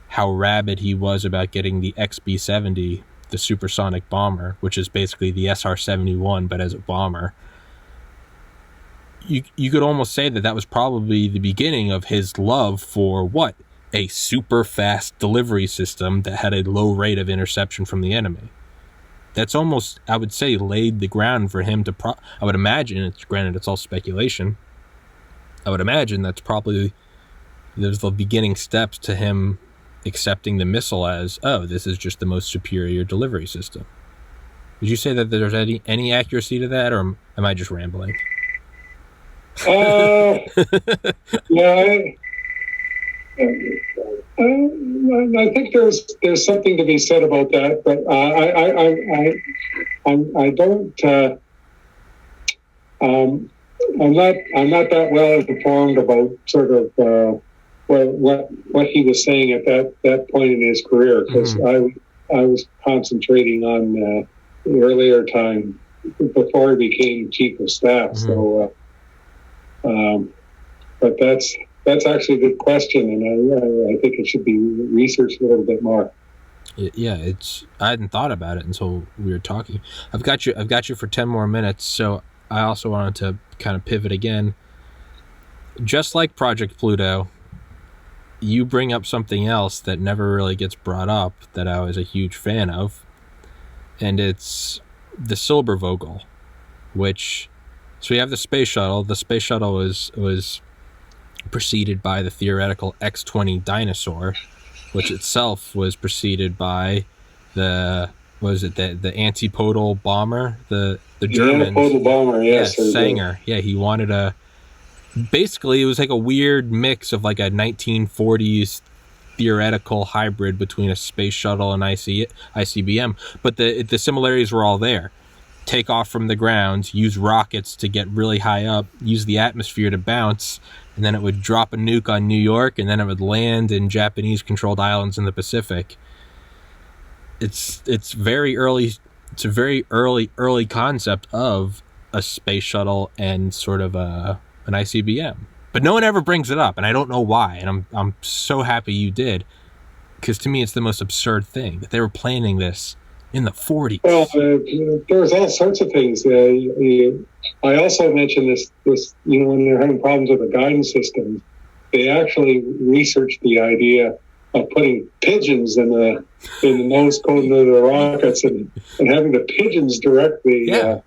how rabid he was about getting the XB-70, the supersonic bomber, which is basically the SR-71 but as a bomber, you could almost say that was probably the beginning of his love for a super fast delivery system that had a low rate of interception from the enemy. That's almost, I would say, laid the ground for him to I would imagine, granted it's all speculation, I would imagine that's probably there's the beginning steps to him accepting the missile as, this is just the most superior delivery system. Would you say that there's any accuracy to that, or am I just rambling? I think there's something to be said about that, but I don't. I'm not that well informed about sort of what he was saying at that point in his career, because I was concentrating on the earlier time before he became chief of staff. So. But that's actually a good question, and I think it should be researched a little bit more. Yeah, I hadn't thought about it until we were talking. I've got you for 10 more minutes, so I also wanted to kind of pivot again. Just like Project Pluto, you bring up something else that never really gets brought up that I was a huge fan of, and it's the Silbervogel, which... So we have the space shuttle. The space shuttle was preceded by the theoretical X-20 dinosaur, which itself was preceded by the antipodal bomber, the Germans. The antipodal bomber, yes. Yeah, Sanger. Yeah, he wanted basically it was like a weird mix of like a 1940s theoretical hybrid between a space shuttle and ICBM, but the similarities were all there. Take off from the ground, use rockets to get really high up, use the atmosphere to bounce, and then it would drop a nuke on New York, and then it would land in Japanese-controlled islands in the Pacific. It's very early. It's a very early concept of a space shuttle and sort of an ICBM. But no one ever brings it up, and I don't know why. And I'm so happy you did, because to me it's the most absurd thing that they were planning this in the 40s. Well, there's all sorts of things. I also mentioned this, when they're having problems with the guidance system, they actually researched the idea of putting pigeons in the nose cone of the rockets and having the pigeons direct the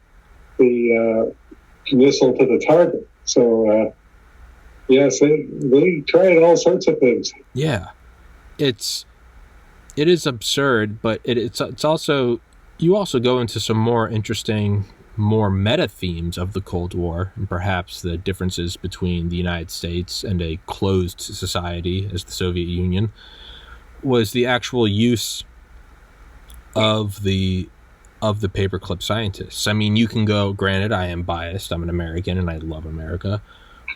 missile to the target. So, yes, they tried all sorts of things. Yeah, it is absurd, but it's also, you also go into some more interesting, more meta themes of the Cold War, and perhaps the differences between the United States and a closed society as the Soviet Union, was the actual use of the paperclip scientists. I mean, you can go, granted, I am biased, I'm an American and I love America,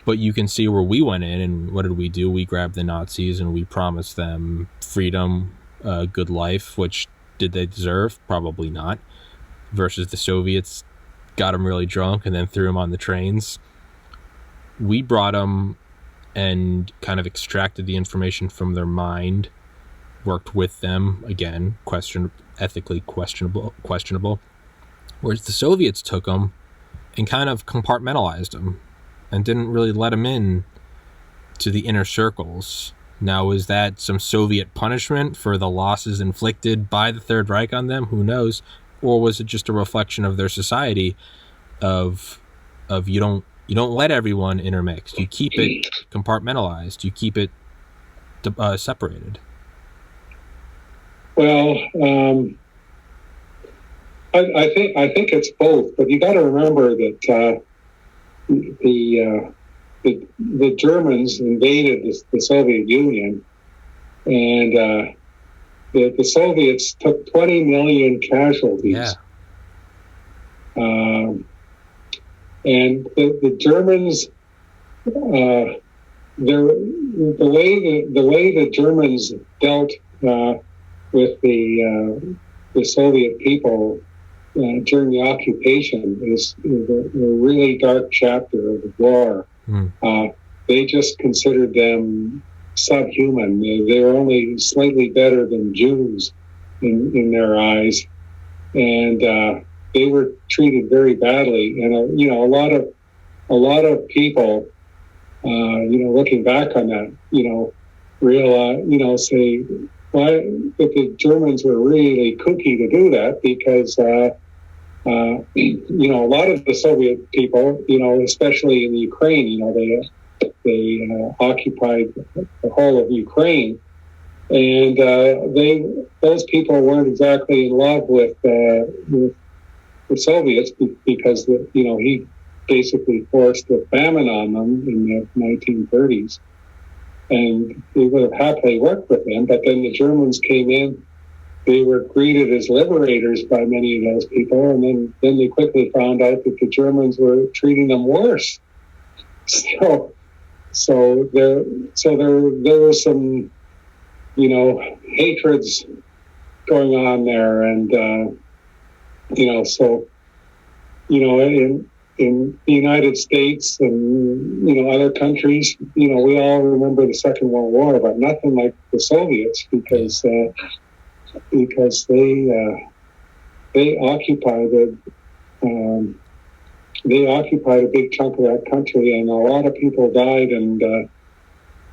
But you can see where we went in, and what did we do? We grabbed the Nazis and we promised them freedom, good life, which did they deserve? Probably not. Versus the Soviets, got them really drunk and then threw them on the trains. We brought them and kind of extracted the information from their mind, worked with them, again, ethically questionable. Whereas the Soviets took them and kind of compartmentalized them and didn't really let them in to the inner circles. Now, is that some Soviet punishment for the losses inflicted by the Third Reich on them? Who knows? Or was it just a reflection of their society of you don't let everyone intermix. You keep it compartmentalized. You keep it separated. Well, I think it's both, but you got to remember that the Germans invaded the Soviet Union, and the Soviets took 20 million casualties. Yeah. And the Germans, the way the Germans dealt with the Soviet people during the occupation is a really dark chapter of the war. They just considered them subhuman. They were only slightly better than Jews in their eyes, and they were treated very badly. And a lot of people, looking back on that, realize, say, why that the Germans were really kooky to do that, because a lot of the Soviet people, especially in the Ukraine, they occupied the whole of Ukraine, and those people weren't exactly in love with the Soviets, because he basically forced a famine on them in the 1930s, and they would have happily worked with them. But then the Germans came in. They were greeted as liberators by many of those people, and then they quickly found out that the Germans were treating them worse. So there was some, hatreds going on there, and in the United States and other countries, we all remember the Second World War, but nothing like the Soviets, because they occupied a big chunk of that country, and a lot of people died, and a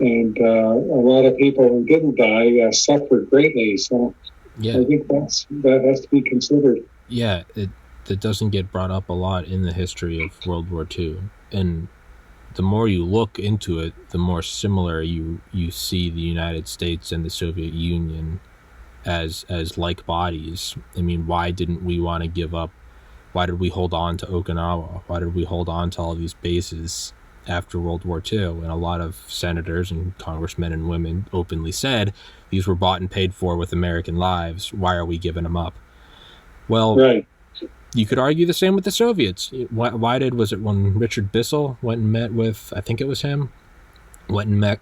lot of people who didn't die suffered greatly. So yeah. I think that has to be considered. Yeah, it doesn't get brought up a lot in the history of World War II, and the more you look into it, the more similar you see the United States and the Soviet Union as like bodies. I mean, why didn't we want to give up? Why did we hold on to Okinawa? Why did we hold on to all these bases after World War II? And a lot of senators and congressmen and women openly said these were bought and paid for with American lives. Why are we giving them up? Well, right. You could argue the same with the Soviets. Why was it when Richard Bissell went and met with, I think it was him, went and met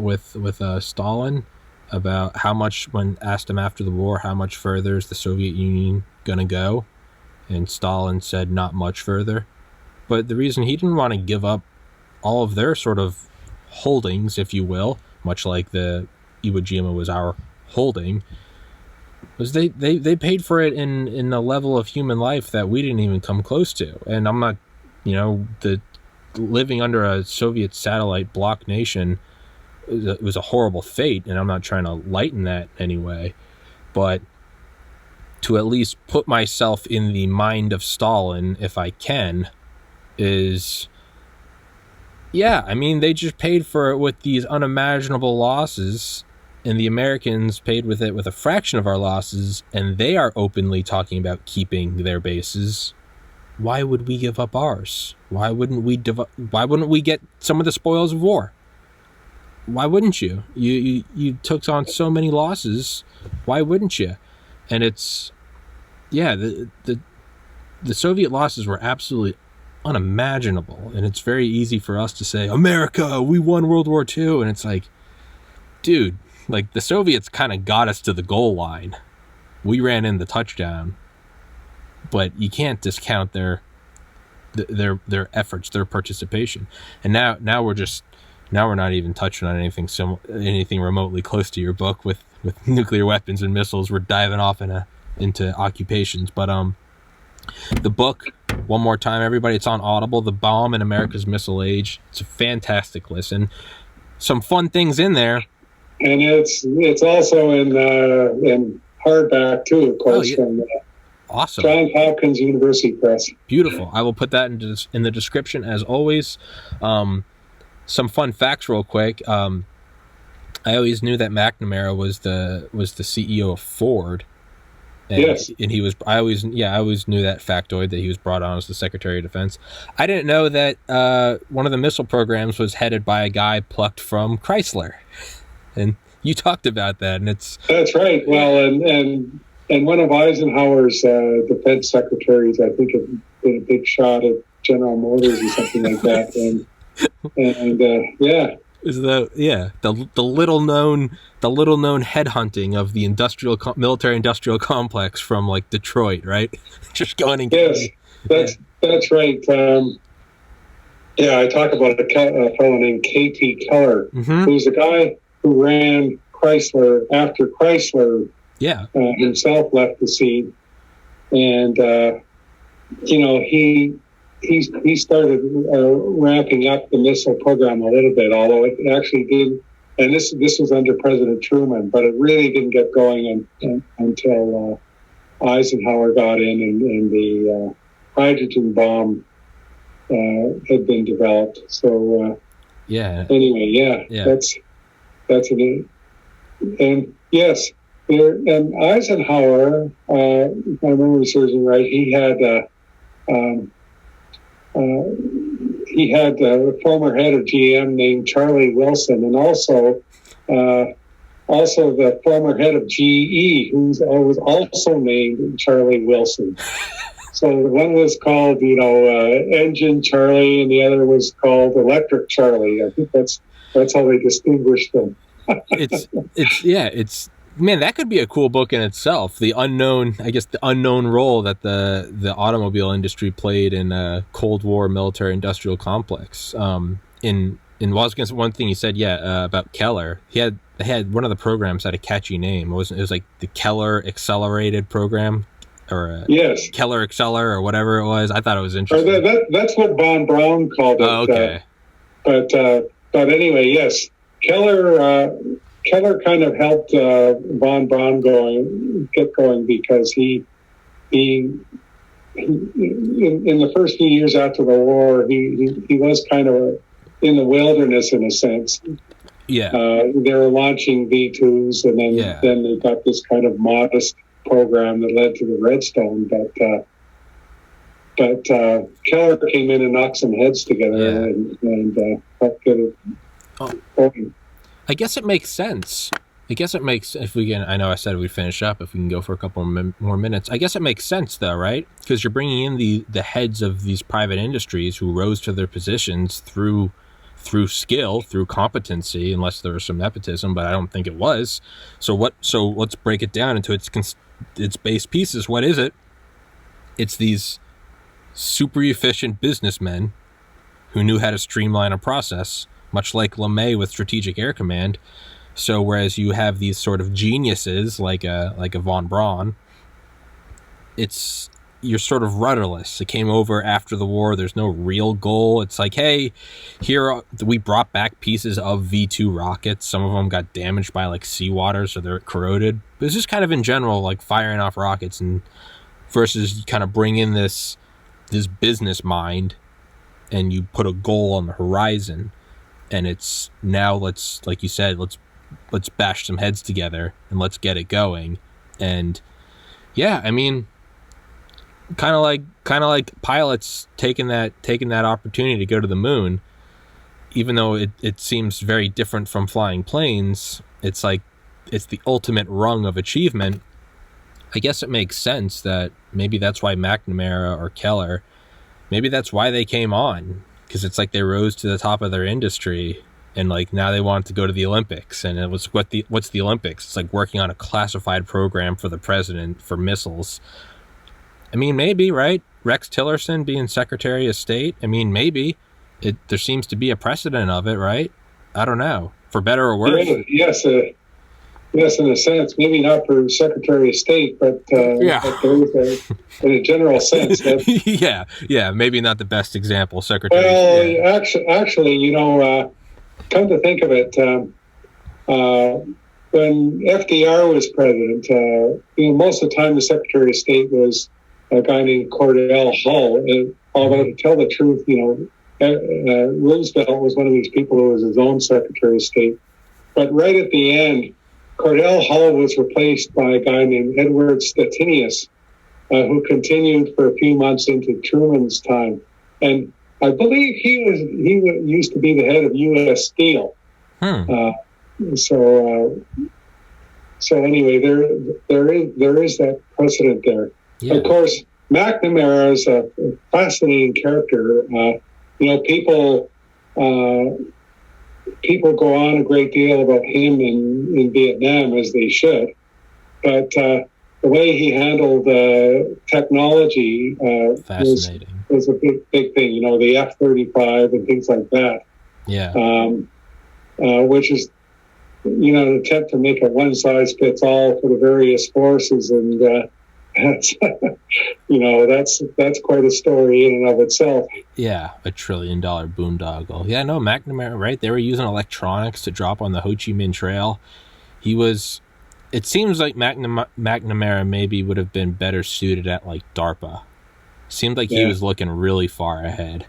with Stalin about how much, when asked him after the war, how much further is the Soviet Union gonna go? And Stalin said not much further. But the reason he didn't want to give up all of their sort of holdings, if you will, much like the Iwo Jima was our holding, was they paid for it in a level of human life that we didn't even come close to. And I'm not, the living under a Soviet satellite bloc nation, it was a horrible fate, and I'm not trying to lighten that anyway, but to at least put myself in the mind of Stalin, if I can, is, yeah, I mean, they just paid for it with these unimaginable losses, and the Americans paid with it with a fraction of our losses, and they are openly talking about keeping their bases. Why would we give up ours? Why wouldn't we get some of the spoils of war? Why wouldn't you? You took on so many losses. Why wouldn't you? And it's, yeah, the Soviet losses were absolutely unimaginable. And it's very easy for us to say, America, we won World War II. And it's like, dude, like the Soviets kind of got us to the goal line. We ran in the touchdown, but you can't discount their efforts, their participation. And now we're not even touching on anything remotely close to your book with nuclear weapons and missiles. We're diving off into occupations. But the book, one more time, everybody, it's on Audible, The Bomb in America's Missile Age. It's a fantastic listen. Some fun things in there. And it's also in hardback too, of course. Oh, yeah. From awesome. Johns Hopkins University Press. Beautiful. I will put that in the description as always. Some fun facts real quick. I always knew that McNamara was the CEO of Ford. And, yes. And I always knew that factoid, that he was brought on as the Secretary of Defense. I didn't know that one of the missile programs was headed by a guy plucked from Chrysler. And you talked about that, and that's right. Well, and one of Eisenhower's defense secretaries, I think, did a big shot at General Motors or something like that. And yeah. Is the little known headhunting of the military industrial complex from like Detroit, right? Just going and getting. Yes, that's right. I talk about a fellow named K.T. Keller, who's a guy who ran Chrysler after Chrysler himself left the scene, and he started ramping up the missile program a little bit, although it actually did. And this was under President Truman, but it really didn't get going until Eisenhower got in, and the hydrogen bomb had been developed. So anyway, that's it. And yes, and Eisenhower, if my memory serves me right, he had a former head of GM named Charlie Wilson, and also the former head of GE, who was also named Charlie Wilson. So one was called, Engine Charlie, and the other was called Electric Charlie. I think that's how they distinguished them. Man, that could be a cool book in itself. The unknown role that the automobile industry played in a Cold War military-industrial complex. One thing you said, about Keller. He had one of the programs had a catchy name. It was like the Keller Accelerated Program, or Keller Acceler, or whatever it was. I thought it was interesting. That's what Von Braun called it. Oh, okay. But anyway, yes, Keller kind of helped Von Braun get going, because he in the first few years after the war, he was kind of in the wilderness in a sense. Yeah. They were launching V2s, and then they got this kind of modest program that led to the Redstone. But Keller came in and knocked some heads together and helped get it going. I guess it makes sense. If we can, I know I said we'd finish up, if we can go for a couple more minutes. I guess it makes sense though, right? Because you're bringing in the heads of these private industries who rose to their positions through skill, through competency, unless there was some nepotism, but I don't think it was. So let's break it down into its base pieces. What is it? It's these super efficient businessmen who knew how to streamline a process, much like LeMay with Strategic Air Command. So whereas you have these sort of geniuses like a Von Braun, you're sort of rudderless. It came over after the war. There's no real goal. It's like, hey, we brought back pieces of V2 rockets. Some of them got damaged by like seawater, so they're corroded. But it's just kind of in general, like firing off rockets, and versus you kind of bring in this business mind and you put a goal on the horizon. And it's now like you said, let's bash some heads together and let's get it going. And yeah, I mean, kind of like pilots taking that opportunity to go to the moon, even though it seems very different from flying planes. It's like it's the ultimate rung of achievement. I guess it makes sense that maybe that's why McNamara or Keller maybe that's why they came on, because it's like they rose to the top of their industry, and like now they want to go to the Olympics. And it was what's the Olympics? It's like working on a classified program for the president for missiles. I mean, maybe, right? Rex Tillerson being Secretary of State. I mean, maybe there seems to be a precedent of it, right? I don't know, for better or worse. Yes, yes, in a sense, maybe not for Secretary of State, but, but there is in a general sense. That, yeah, maybe not the best example, Secretary. Well, actually, you know, come to think of it, when FDR was president, you know, most of the time the Secretary of State was a guy named Cordell Hull. Although to tell the truth, you know, Roosevelt was one of these people who was his own Secretary of State. But right at the end, Cordell Hull was replaced by a guy named Edward Stettinius, who continued for a few months into Truman's time. And I believe he used to be the head of U.S. Steel. So anyway, there is that precedent there. Yeah. Of course, McNamara is a fascinating character. You know, people go on a great deal about him in Vietnam, as they should, but the way he handled technology was a big thing. You know, the F-35 and things like that. Yeah. Which is, you know, an attempt to make a one-size-fits-all for the various forces, and that's, you know, that's quite a story in and of itself. Yeah, $1 trillion boondoggle. Yeah, no, McNamara, right? They were using electronics to drop on the Ho Chi Minh Trail. It seems like McNamara maybe would have been better suited at like DARPA. Seemed like he was looking really far ahead.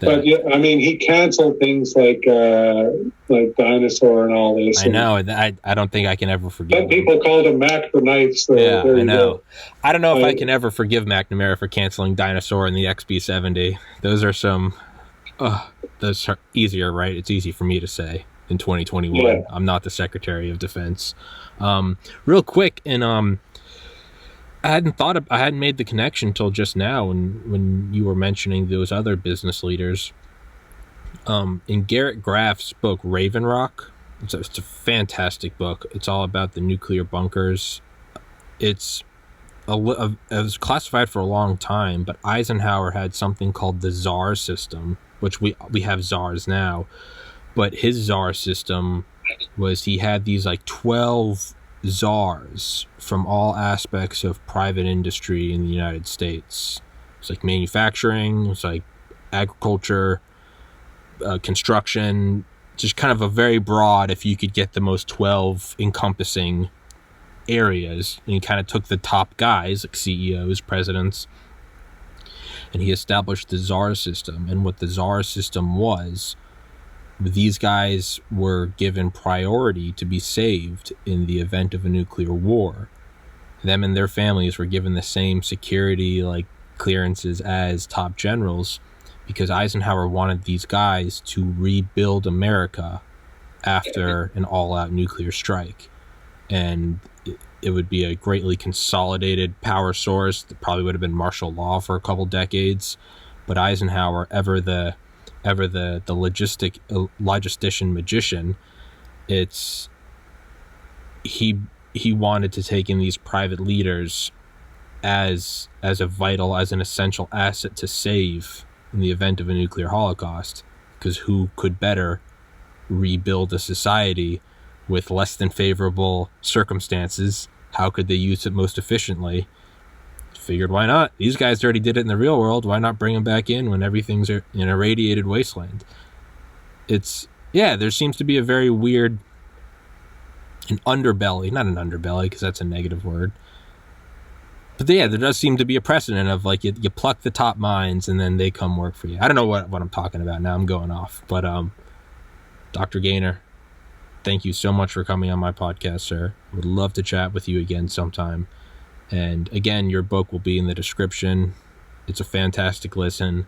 But yeah, I mean, he canceled things like Dinosaur and all this. I know. I don't think I can ever forgive Some people called him Mac for nights. So yeah, I know. I don't know if I can ever forgive McNamara for canceling Dinosaur and the XB-70. Those are easier, right? It's easy for me to say in 2021. Yeah. I'm not the Secretary of Defense. Real quick, and I hadn't made the connection till just now when you were mentioning those other business leaders. In Garrett Graff's book Raven Rock, it's a fantastic book. It's all about the nuclear bunkers. It was classified for a long time, but Eisenhower had something called the Tsar system, which we have Tsars now. But his Tsar system was he had these like 12 czars from all aspects of private industry in the United States. It's like manufacturing, it's like agriculture, construction, just kind of a very broad, if you could get the most 12 encompassing areas. And he kind of took the top guys, like CEOs, presidents, and he established the czar system. And what the czar system was, these guys were given priority to be saved in the event of a nuclear war. Them and their families were given the same security, like clearances as top generals, because Eisenhower wanted these guys to rebuild America after an all-out nuclear strike. And it would be a greatly consolidated power source that probably would have been martial law for a couple decades. But Eisenhower, ever the logistician magician, he wanted to take in these private leaders as an essential asset to save in the event of a nuclear holocaust, because who could better rebuild a society with less than favorable circumstances? How could they use it most efficiently? Figured, why not? These guys already did it in the real world. Why not bring them back in when everything's in a irradiated wasteland? There seems to be a very weird, not an underbelly, because that's a negative word. But yeah, there does seem to be a precedent of like you pluck the top minds and then they come work for you. I don't know what I'm talking about now. I'm going off. But Dr. Gainor, thank you so much for coming on my podcast, sir. I would love to chat with you again sometime. And again, your book will be in the description. It's a fantastic listen.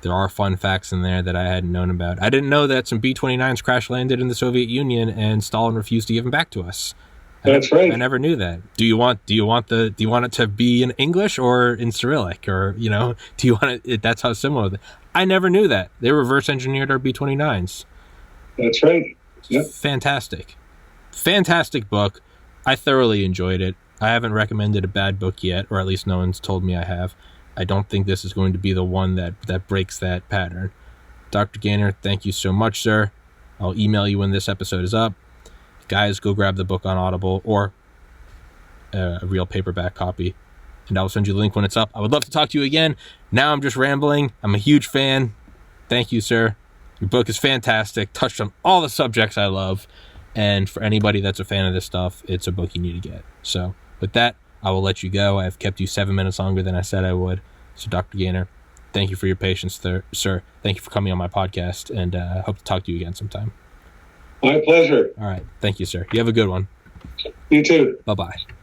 There are fun facts in there that I hadn't known about. I didn't know that some B-29s crash landed in the Soviet Union and Stalin refused to give them back to us. That's right. I never knew that. Do you want it to be in English or in Cyrillic, or do you want it? That's how similar. I never knew that they reverse engineered our B-29s. That's right. Yep. Fantastic book. I thoroughly enjoyed it. I haven't recommended a bad book yet, or at least no one's told me I have. I don't think this is going to be the one that breaks that pattern. Dr. Gainor, thank you so much, sir. I'll email you when this episode is up. Guys, go grab the book on Audible or a real paperback copy, and I'll send you the link when it's up. I would love to talk to you again. Now I'm just rambling. I'm a huge fan. Thank you, sir. Your book is fantastic. Touched on all the subjects I love. And for anybody that's a fan of this stuff, it's a book you need to get. So with that, I will let you go. I've kept you 7 minutes longer than I said I would. So Dr. Gainor, thank you for your patience, sir. Thank you for coming on my podcast, and I hope to talk to you again sometime. My pleasure. All right. Thank you, sir. You have a good one. You too. Bye-bye.